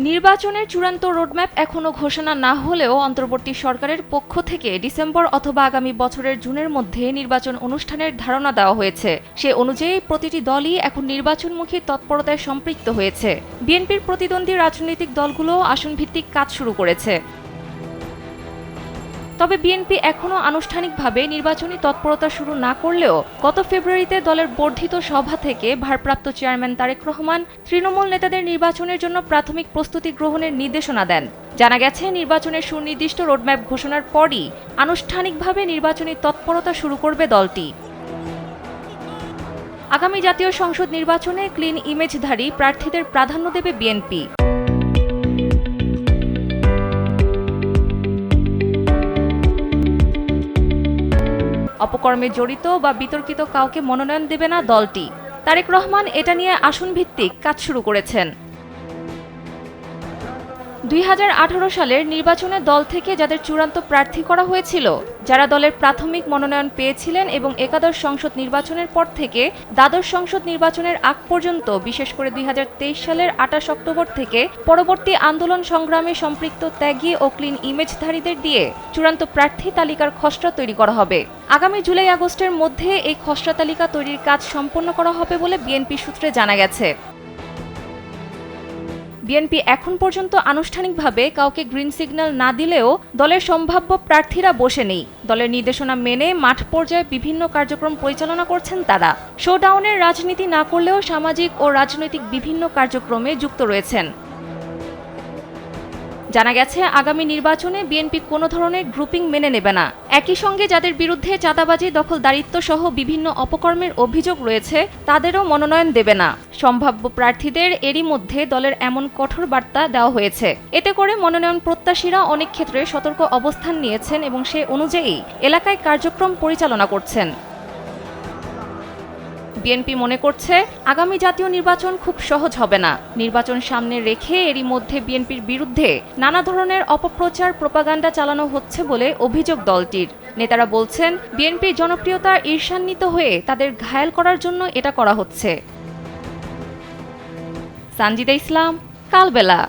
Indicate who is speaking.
Speaker 1: নির্বাচনের চূড়ান্ত রোডম্যাপ এখনো ঘোষণা না হলেও অন্তর্বর্তী সরকারের পক্ষ থেকে ডিসেম্বর অথবা আগামী বছরের জুনের মধ্যে নির্বাচন অনুষ্ঠানের ধারণা দেওয়া হয়েছে। সে অনুযায়ী প্রতিটি দলই এখন নির্বাচনমুখী তৎপরতায় সম্পৃক্ত হয়েছে। বিএনপির প্রতিদ্বন্দ্বী রাজনৈতিক দলগুলো আসনভিত্তিক কাজ শুরু করেছে। তবে বিএনপি এখনও আনুষ্ঠানিকভাবে নির্বাচনী তৎপরতা শুরু না করলেও গত ফেব্রুয়ারিতে দলের বর্ধিত সভা থেকে ভারপ্রাপ্ত চেয়ারম্যান তারেক রহমান তৃণমূল নেতাদের নির্বাচনের জন্য প্রাথমিক প্রস্তুতি গ্রহণের নির্দেশনা দেন। জানা গেছে, নির্বাচনের সুনির্দিষ্ট রোডম্যাপ ঘোষণার পরই আনুষ্ঠানিকভাবে নির্বাচনী তৎপরতা শুরু করবে দলটি। আগামী জাতীয় সংসদ নির্বাচনে ক্লিন ইমেজধারী প্রার্থীদের প্রাধান্য দেবে বিএনপি। অপকর্মে জড়িত বা বিতর্কিত কাউকে মনোনয়ন দেবে না দলটি। তারেক রহমান এটা নিয়ে আসনভিত্তিক কাজ শুরু করেছেন। 2018 সালের নির্বাচনে দল থেকে যাদের চূড়ান্ত প্রার্থী করা হয়েছিল, যারা দলের প্রাথমিক মনোনয়ন পেয়েছিলেন এবং একাদশ সংসদ নির্বাচনের পর থেকে দ্বাদশ সংসদ নির্বাচনের আগ পর্যন্ত, বিশেষ করে 2023 সালের 28 অক্টোবর থেকে পরবর্তী আন্দোলন সংগ্রামে সম্পৃক্ত ত্যাগী ও ক্লিন ইমেজধারীদের দিয়ে চূড়ান্ত প্রার্থী তালিকার খসড়া তৈরি করা হবে। আগামী জুলাই আগস্টের মধ্যে এই খসড়া তালিকা তৈরির কাজ সম্পন্ন করা হবে বলে বিএনপি সূত্রে জানা গেছে। বিএনপি এখন পর্যন্ত আনুষ্ঠানিকভাবে কাউকে গ্রিন সিগন্যাল না দিলেও দলের সম্ভাব্য প্রার্থীরা বসে নেই। দলের নির্দেশনা মেনে মাঠ পর্যায়ে বিভিন্ন কার্যক্রম পরিচালনা করছেন তারা। শোডাউনের রাজনীতি না করলেও সামাজিক ও রাজনৈতিক বিভিন্ন কার্যক্রমে যুক্ত রয়েছেন। জানা গেছে, আগামী নির্বাচনে বিএনপি কোনো ধরনের গ্রুপিং মেনে নেবে না। একই সঙ্গে যাদের বিরুদ্ধে চাঁদাবাজি, দখলদারিত্ব সহ বিভিন্ন অপকর্মের অভিযোগ রয়েছে, তাদেরও মনোনয়ন দেবে না। সম্ভাব্য প্রার্থীদের এরই মধ্যে দলের এমন কঠোর বার্তা দেওয়া হয়েছে। এতে করে মনোনয়ন প্রত্যাশীরা অনেক ক্ষেত্রে সতর্ক অবস্থান নিয়েছেন এবং সে অনুযায়ী এলাকায় কার্যক্রম পরিচালনা করছেন। বিএনপি মনে করছে, আগামী জাতীয় নির্বাচন খুব সহজ হবে না। নির্বাচন সামনে রেখে এরই মধ্যে বিএনপির বিরুদ্ধে নানা ধরনের অপপ্রচার, প্রোপাগান্ডা চালানো হচ্ছে বলে অভিযোগ দলটির। নেতারা বলছেন, বিএনপির জনপ্রিয়তা ঈর্ষান্বিত হয়ে তাদের ঘায়েল করার জন্য এটা করা হচ্ছে। সানজিদা ইসলাম, কালবেলা।